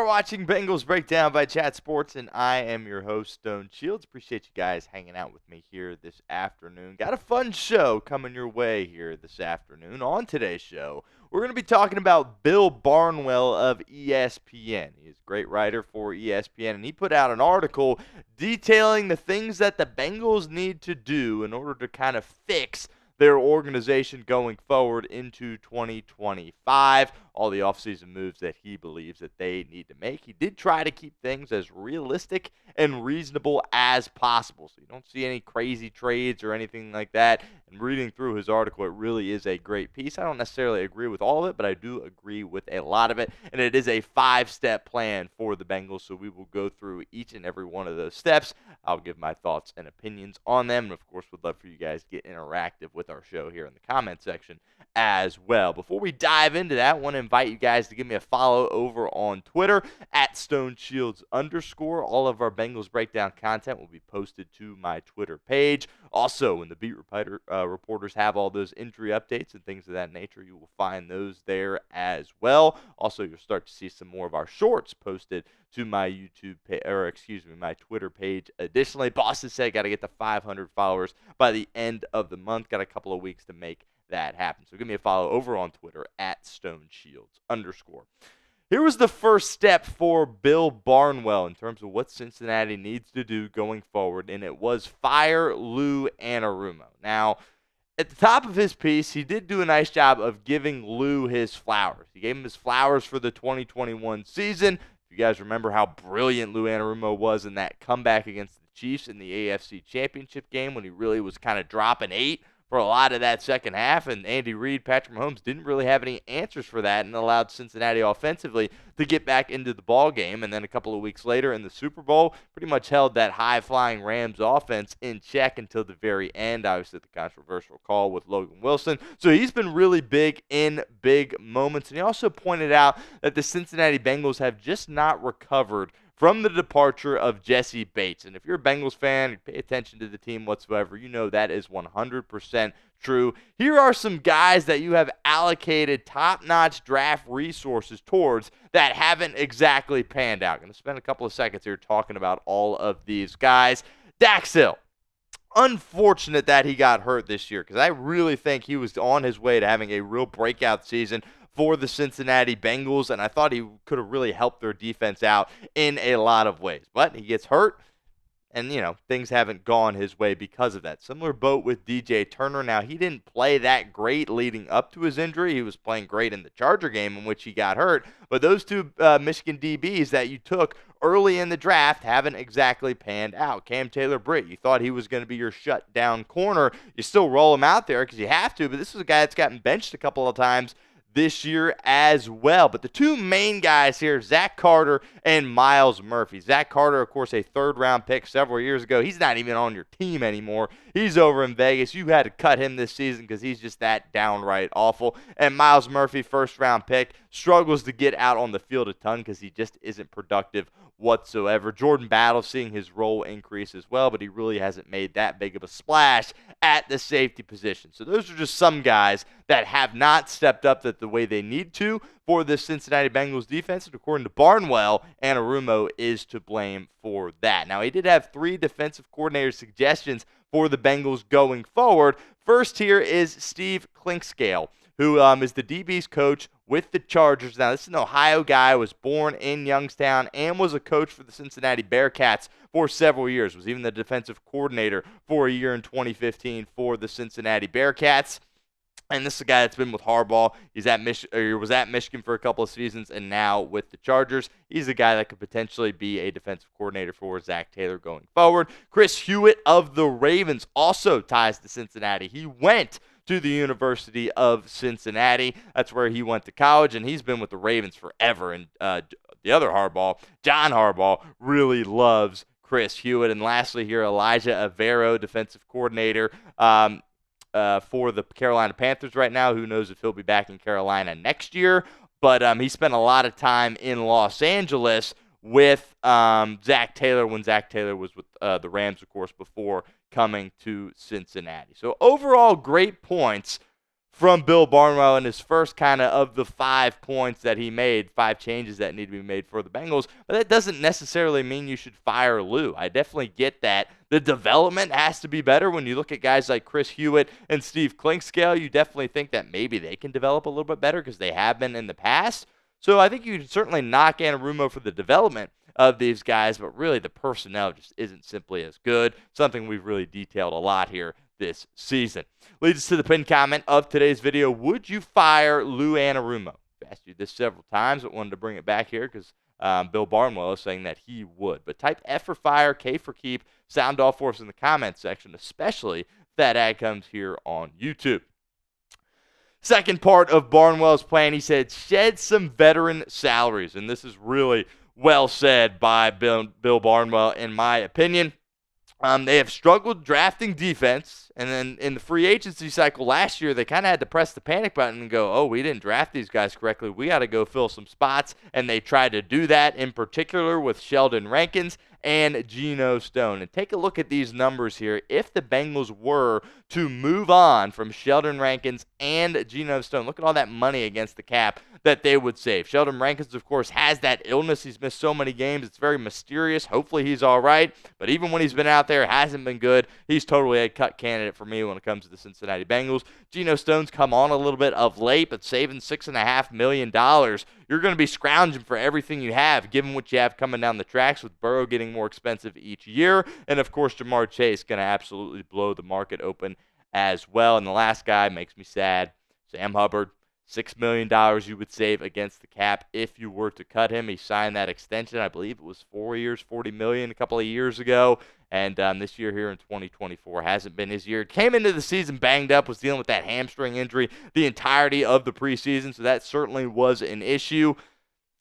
are watching Bengals Breakdown by Chat Sports, and I am your host, Stone Shields. Appreciate you guys hanging out with me here this afternoon. Got a fun show coming your way here this afternoon. On today's show, we're going to be talking about Bill Barnwell of ESPN. He's a great writer for ESPN, and he put out an article detailing the things that the Bengals need to do in order to kind of fix their organization going forward into 2025, all the offseason moves that he believes that they need to make. He did try to keep things as realistic and reasonable as possible, so you don't see any crazy trades or anything like that. And reading through his article, it really is a great piece. I don't necessarily agree with all of it, but I do agree with a lot of it, and it is a 5-step plan for the Bengals, so we will go through each and every one of those steps. I'll give my thoughts and opinions on them, and of course, would love for you guys to get interactive with our show here in the comment section as well. Before we dive into that, I want to invite you guys to give me a follow over on Twitter at StoneShields_. All of our Bengals Breakdown content will be posted to my Twitter page. Also, when the beat reporters have all those injury updates and things of that nature, you will find those there as well. Also, you'll start to see some more of our shorts posted to my my Twitter page. Additionally, Boston said got to get to 500 followers by the end of the month. Got a couple of weeks to make that happen. So give me a follow over on Twitter at StoneShields_. Here was the first step for Bill Barnwell in terms of what Cincinnati needs to do going forward, and it was fire Lou Anarumo. Now, at the top of his piece, he did do a nice job of giving Lou his flowers. He gave him his flowers for the 2021 season. If you guys remember how brilliant Lou Anarumo was in that comeback against the Chiefs in the AFC Championship game when he really was kind of dropping 8 for a lot of that second half, and Andy Reid, Patrick Mahomes didn't really have any answers for that and allowed Cincinnati offensively to get back into the ball game. And then a couple of weeks later in the Super Bowl, pretty much held that high-flying Rams offense in check until the very end. Obviously, the controversial call with Logan Wilson. So he's been really big in big moments. And he also pointed out that the Cincinnati Bengals have just not recovered from the departure of Jesse Bates. And if you're a Bengals fan, you pay attention to the team whatsoever, you know that is 100% true. Here are some guys that you have allocated top-notch draft resources towards that haven't exactly panned out. I'm going to spend a couple of seconds here talking about all of these guys. Dax Hill. Unfortunate that he got hurt this year, because I really think he was on his way to having a real breakout season for the Cincinnati Bengals, and I thought he could have really helped their defense out in a lot of ways. But he gets hurt, and, things haven't gone his way because of that. Similar boat with DJ Turner. Now, he didn't play that great leading up to his injury. He was playing great in the Charger game in which he got hurt. But those two Michigan DBs that you took early in the draft haven't exactly panned out. Cam Taylor-Britt, you thought he was going to be your shutdown corner. You still roll him out there because you have to, but this is a guy that's gotten benched a couple of times this year as well. But the two main guys here, Zach Carter and Myles Murphy. Zach Carter, of course, a third-round pick several years ago. He's not even on your team anymore. He's over in Vegas. You had to cut him this season because he's just that downright awful. And Myles Murphy, first-round pick, struggles to get out on the field a ton because he just isn't productive whatsoever. Jordan Battle seeing his role increase as well, but he really hasn't made that big of a splash at the safety position. So those are just some guys that have not stepped up the way they need to for the Cincinnati Bengals defense. And according to Barnwell, Anarumo is to blame for that. Now, he did have 3 defensive coordinator suggestions for the Bengals going forward. First here is Steve Clinkscale, who is the DB's coach with the Chargers. Now, this is an Ohio guy, was born in Youngstown, and was a coach for the Cincinnati Bearcats for several years. Was even the defensive coordinator for a year in 2015 for the Cincinnati Bearcats. And this is a guy that's been with Harbaugh. He was at Michigan for a couple of seasons, and now with the Chargers. He's a guy that could potentially be a defensive coordinator for Zach Taylor going forward. Chris Hewitt of the Ravens also ties to Cincinnati. He went to the University of Cincinnati. That's where he went to college, and he's been with the Ravens forever. And the other Harbaugh, John Harbaugh, really loves Chris Hewitt. And lastly here, Elijah Avero, defensive coordinator for the Carolina Panthers right now. Who knows if he'll be back in Carolina next year. But he spent a lot of time in Los Angeles with Zach Taylor when Zach Taylor was with the Rams, of course, before coming to Cincinnati. So overall, great points from Bill Barnwell in his first kind of the 5 points that he made, 5 changes that need to be made for the Bengals. But that doesn't necessarily mean you should fire Lou. I definitely get that. The development has to be better. When you look at guys like Chris Hewitt and Steve Clinkscale, you definitely think that maybe they can develop a little bit better because they have been in the past. So I think you can certainly knock Anarumo for the development of these guys, but really the personnel just isn't simply as good, something we've really detailed a lot here this season. Leads us to the pinned comment of today's video. Would you fire Lou Anarumo? I've asked you this several times, but wanted to bring it back here because Bill Barnwell is saying that he would. But type F for fire, K for keep, sound off for us in the comments section, especially if that ad comes here on YouTube. Second part of Barnwell's plan, he said, shed some veteran salaries. And this is really well said by Bill Barnwell, in my opinion. They have struggled drafting defense, and then in the free agency cycle last year, they kind of had to press the panic button and go, oh, we didn't draft these guys correctly. We got to go fill some spots, and they tried to do that in particular with Sheldon Rankins and Geno Stone. And take a look at these numbers here. If the Bengals were to move on from Sheldon Rankins and Geno Stone, look at all that money against the cap that they would save. Sheldon Rankins, of course, has that illness. He's missed so many games. It's very mysterious. Hopefully he's all right. But even when he's been out there, it hasn't been good. He's totally a cut candidate for me when it comes to the Cincinnati Bengals. Geno Stone's come on a little bit of late, but saving $6.5 million, you're going to be scrounging for everything you have, given what you have coming down the tracks with Burrow getting more expensive each year. And, of course, Jamar Chase going to absolutely blow the market open as well. And the last guy makes me sad, Sam Hubbard. $6 million you would save against the cap if you were to cut him. He signed that extension. I believe it was 4 years, $40 million a couple of years ago. And this year here in 2024 hasn't been his year. Came into the season banged up, was dealing with that hamstring injury the entirety of the preseason, so that certainly was an issue.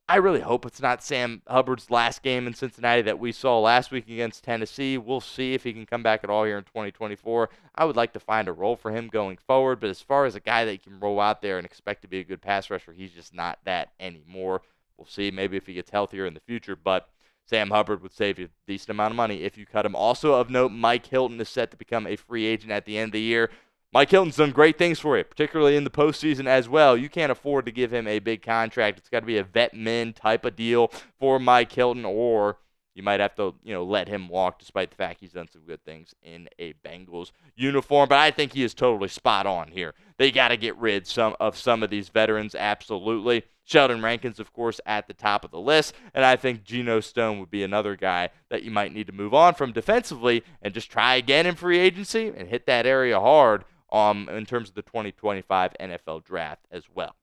I really hope it's not Sam Hubbard's last game in Cincinnati that we saw last week against Tennessee. We'll see if he can come back at all here in 2024. I would like to find a role for him going forward, but as far as a guy that you can roll out there and expect to be a good pass rusher, he's just not that anymore. We'll see maybe if he gets healthier in the future, but Sam Hubbard would save you a decent amount of money if you cut him. Also of note, Mike Hilton is set to become a free agent at the end of the year. Mike Hilton's done great things for you, particularly in the postseason as well. You can't afford to give him a big contract. It's got to be a vet min type of deal for Mike Hilton, or you might have to, let him walk despite the fact he's done some good things in a Bengals uniform. But I think he is totally spot on here. They got to get rid of some of these veterans, absolutely. Sheldon Rankins, of course, at the top of the list. And I think Geno Stone would be another guy that you might need to move on from defensively and just try again in free agency and hit that area hard in terms of the 2025 NFL Draft as well.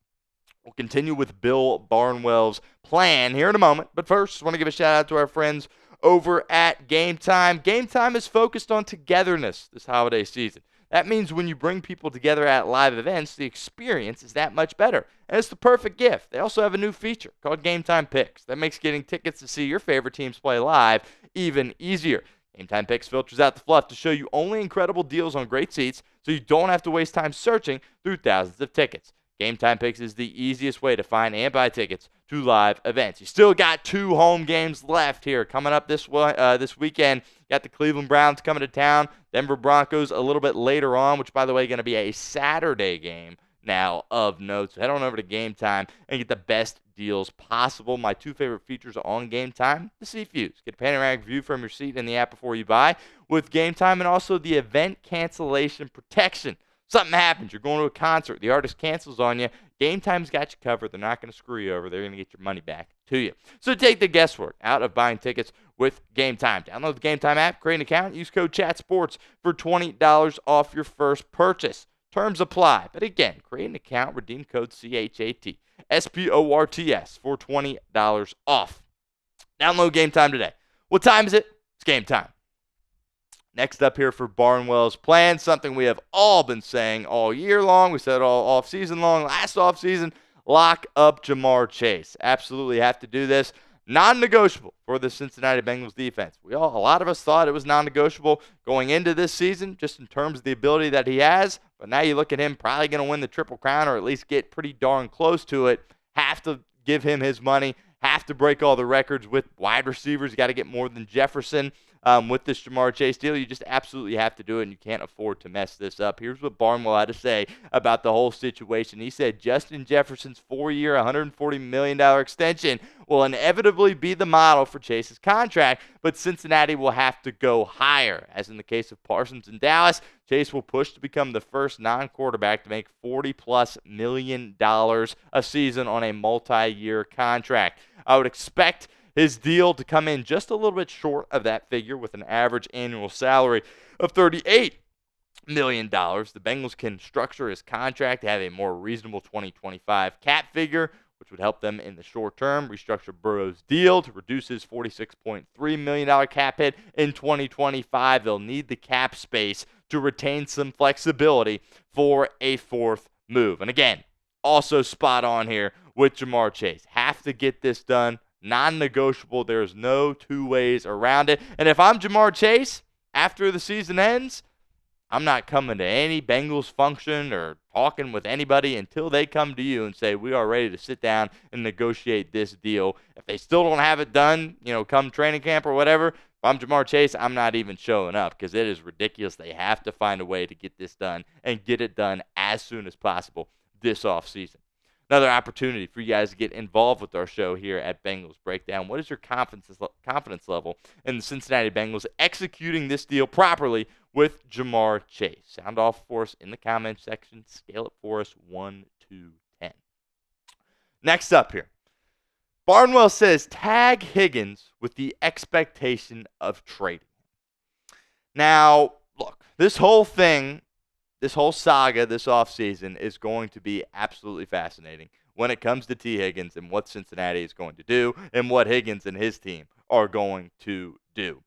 We'll continue with Bill Barnwell's plan here in a moment. But first, just want to give a shout-out to our friends over at Game Time. Game Time is focused on togetherness this holiday season. That means when you bring people together at live events, the experience is that much better. And it's the perfect gift. They also have a new feature called Game Time Picks. That makes getting tickets to see your favorite teams play live even easier. Game Time Picks filters out the fluff to show you only incredible deals on great seats, so you don't have to waste time searching through thousands of tickets. Game Time Picks is the easiest way to find and buy tickets to live events. You still got 2 home games left here coming up this weekend. You got the Cleveland Browns coming to town, Denver Broncos a little bit later on, which, by the way, going to be a Saturday game now of note. So head on over to Game Time and get the best deals possible. My 2 favorite features on Game Time, the seat views. Get a panoramic view from your seat in the app before you buy with Game Time, and also the event cancellation protection. Something happens. You're going to a concert. The artist cancels on you. Game Time's got you covered. They're not going to screw you over. They're going to get your money back to you. So take the guesswork out of buying tickets with Game Time. Download the Game Time app, create an account, use code ChatSports for $20 off your first purchase. Terms apply. But again, create an account, redeem code CHATSPORTS for $20 off. Download Game Time today. What time is it? It's game time. Next up here for Barnwell's plan, something we have all been saying all year long. We said all offseason long, last offseason, lock up Jamar Chase. Absolutely have to do this. Non-negotiable for the Cincinnati Bengals defense. A lot of us thought it was non-negotiable going into this season, just in terms of the ability that he has. But now you look at him probably going to win the Triple Crown or at least get pretty darn close to it. Have to give him his money. Have to break all the records with wide receivers. You got to get more than Jefferson. with this Jamar Chase deal. You just absolutely have to do it, and you can't afford to mess this up. Here's what Barnwell had to say about the whole situation. He said, Justin Jefferson's 4-year, $140 million extension will inevitably be the model for Chase's contract, but Cincinnati will have to go higher. As in the case of Parsons in Dallas, Chase will push to become the first non-quarterback to make $40+ million a season on a multi-year contract. I would expect his deal to come in just a little bit short of that figure with an average annual salary of $38 million. The Bengals can structure his contract to have a more reasonable 2025 cap figure, which would help them in the short term. Restructure Burrow's deal to reduce his $46.3 million cap hit in 2025. They'll need the cap space to retain some flexibility for a fourth move. And again, also spot on here with Jamar Chase. Have to get this done. Non-negotiable. There's no two ways around it. And if I'm Jamar Chase, after the season ends, I'm not coming to any Bengals function or talking with anybody until they come to you and say, we are ready to sit down and negotiate this deal. If they still don't have it done, come training camp or whatever, if I'm Jamar Chase, I'm not even showing up because it is ridiculous. They have to find a way to get this done and get it done as soon as possible this offseason. Another opportunity for you guys to get involved with our show here at Bengals Breakdown. What is your confidence level in the Cincinnati Bengals executing this deal properly with Jamar Chase? Sound off for us in the comment section. Scale it for us 1 to 10. Next up here, Barnwell says tag Higgins with the expectation of trading him. Now, look, this whole saga this offseason is going to be absolutely fascinating when it comes to Tee Higgins and what Cincinnati is going to do and what Higgins and his team are going to do.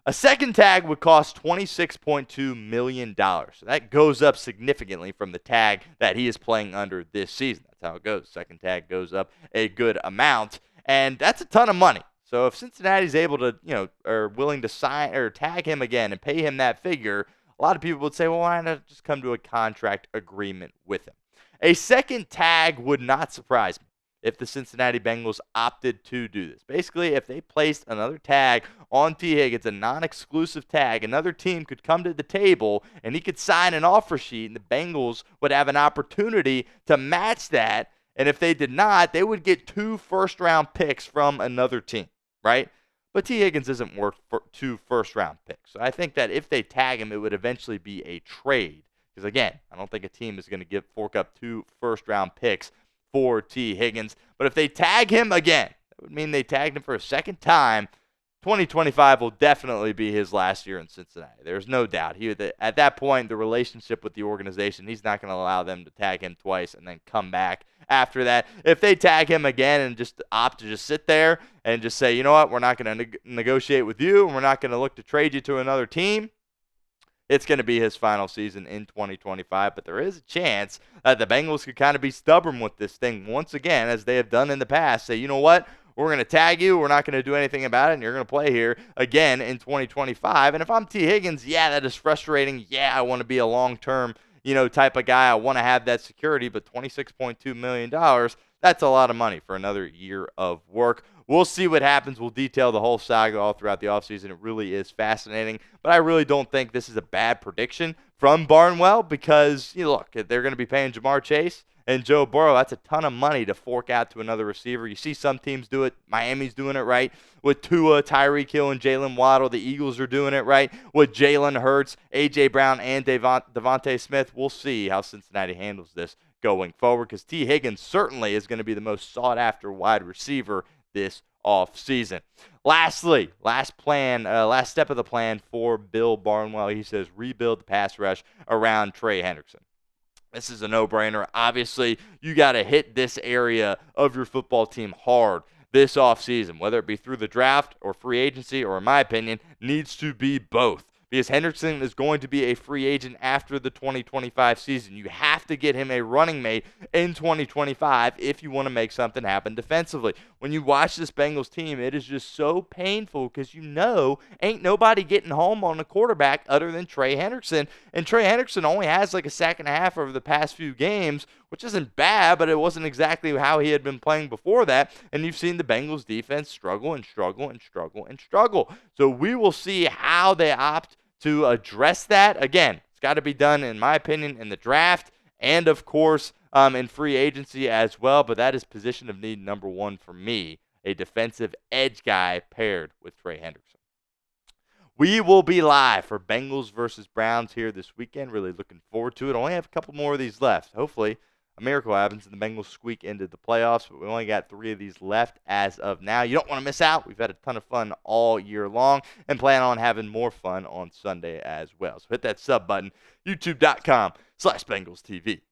A second tag would cost $26.2 million. So that goes up significantly from the tag that he is playing under this season. That's how it goes. Second tag goes up a good amount, and that's a ton of money. So if Cincinnati's able to, are willing to sign or tag him again and pay him that figure, a lot of people would say, well, why not just come to a contract agreement with him? A second tag would not surprise me if the Cincinnati Bengals opted to do this. Basically, if they placed another tag on Tee Higgins, a non-exclusive tag, another team could come to the table and he could sign an offer sheet, and the Bengals would have an opportunity to match that. And if they did not, they would get 2 first-round picks from another team, right? But Tee Higgins isn't worth 2 first-round picks. So I think that if they tag him, it would eventually be a trade. Because, again, I don't think a team is going to fork up 2 first-round picks for Tee Higgins. But if they tag him again, that would mean they tagged him for a second time. 2025 will definitely be his last year in Cincinnati. There's no doubt. At that point, the relationship with the organization, he's not going to allow them to tag him twice and then come back after that. If they tag him again and just opt to just sit there and just say, you know what, we're not going to negotiate with you and we're not going to look to trade you to another team, it's going to be his final season in 2025. But there is a chance that the Bengals could kind of be stubborn with this thing once again, as they have done in the past. Say, you know what? We're going to tag you. We're not going to do anything about it, and you're going to play here again in 2025. And if I'm Tee Higgins, yeah, that is frustrating. Yeah, I want to be a long-term, type of guy. I want to have that security, but $26.2 million, that's a lot of money for another year of work. We'll see what happens. We'll detail the whole saga all throughout the offseason. It really is fascinating, but I really don't think this is a bad prediction from Barnwell because, look, they're going to be paying Jamar Chase and Joe Burrow. That's a ton of money to fork out to another receiver. You see some teams do it. Miami's doing it right with Tua, Tyreek Hill, and Jalen Waddle. The Eagles are doing it right with Jalen Hurts, A.J. Brown, and Devontae Smith. We'll see how Cincinnati handles this going forward because Tee Higgins certainly is going to be the most sought-after wide receiver this offseason. Lastly, last step of the plan for Bill Barnwell. He says rebuild the pass rush around Trey Hendrickson. This is a no-brainer. Obviously, you got to hit this area of your football team hard this offseason, whether it be through the draft or free agency, or in my opinion, needs to be both. Because Hendrickson is going to be a free agent after the 2025 season. You have to get him a running mate in 2025 if you want to make something happen defensively. When you watch this Bengals team, it is just so painful because ain't nobody getting home on the quarterback other than Trey Hendrickson. And Trey Hendrickson only has like a sack and a half over the past few games, which isn't bad, but it wasn't exactly how he had been playing before that. And you've seen the Bengals defense struggle and struggle and struggle and struggle. So we will see how they opt to address that. Again, it's got to be done, in my opinion, in the draft and, of course, in free agency as well. But that is position of need number one for me, a defensive edge guy paired with Trey Hendrickson. We will be live for Bengals versus Browns here this weekend. Really looking forward to it. Only have a couple more of these left. Hopefully, a miracle happens and the Bengals squeak into the playoffs, but we only got 3 of these left as of now. You don't want to miss out. We've had a ton of fun all year long and plan on having more fun on Sunday as well. So hit that sub button, youtube.com/BengalsTV.